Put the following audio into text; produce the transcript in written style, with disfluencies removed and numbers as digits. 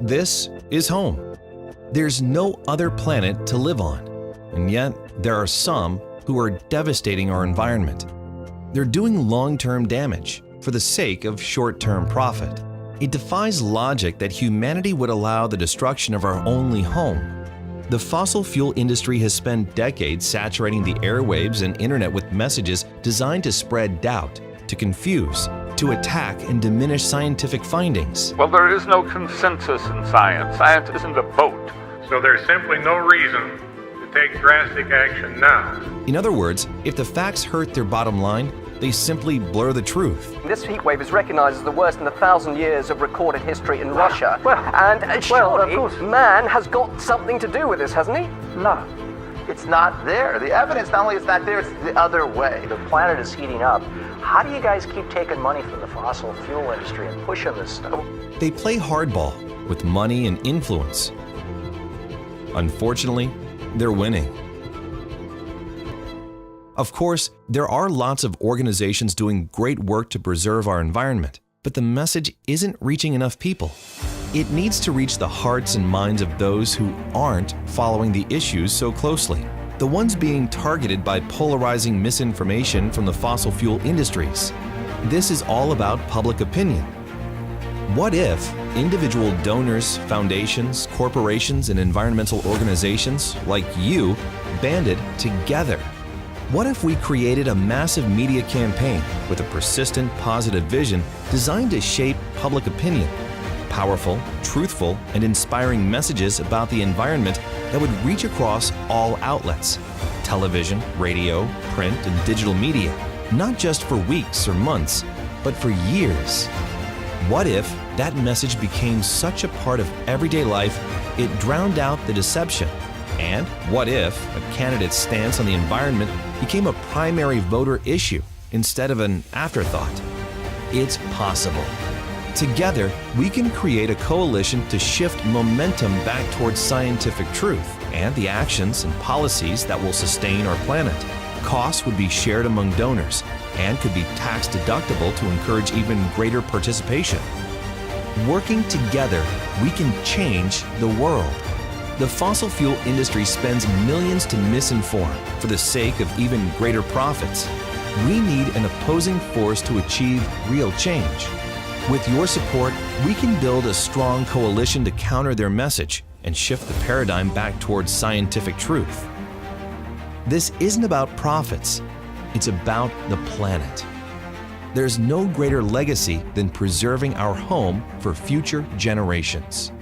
This is home. There's no other planet to live on, and yet there are some who are devastating our environment. They're doing long-term damage for the sake of short-term profit. It defies logic that humanity would allow the destruction of our only home. The fossil fuel industry has spent decades saturating the airwaves and internet with messages designed to spread doubt, to confuse, to attack and diminish scientific findings. Well, there is no consensus in science. Science isn't a vote. So there's simply no reason to take drastic action now. In other words, if the facts hurt their bottom line, they simply blur the truth. This heat wave is recognized as the worst in 1,000 years of recorded history in Russia. Surely man has got something to do with this, hasn't he? No, it's not there. The evidence not only is not there, it's the other way. The planet is heating up. How do you guys keep taking money from the fossil fuel industry and pushing this stuff? They play hardball with money and influence. Unfortunately, they're winning. Of course, there are lots of organizations doing great work to preserve our environment, but the message isn't reaching enough people. It needs to reach the hearts and minds of those who aren't following the issues so closely, the ones being targeted by polarizing misinformation from the fossil fuel industries. This is all about public opinion. What if individual donors, foundations, corporations, and environmental organizations like you banded together? What if we created a massive media campaign with a persistent, positive vision designed to shape public opinion? Powerful, truthful, and inspiring messages about the environment that would reach across all outlets: television, radio, print, and digital media, not just for weeks or months, but for years. What if that message became such a part of everyday life it drowned out the deception? And what if a candidate's stance on the environment became a primary voter issue instead of an afterthought? It's possible. Together, we can create a coalition to shift momentum back towards scientific truth and the actions and policies that will sustain our planet. Costs would be shared among donors and could be tax deductible to encourage even greater participation. Working together, we can change the world. The fossil fuel industry spends millions to misinform for the sake of even greater profits. We need an opposing force to achieve real change. With your support, we can build a strong coalition to counter their message and shift the paradigm back towards scientific truth. This isn't about profits, it's about the planet. There's no greater legacy than preserving our home for future generations.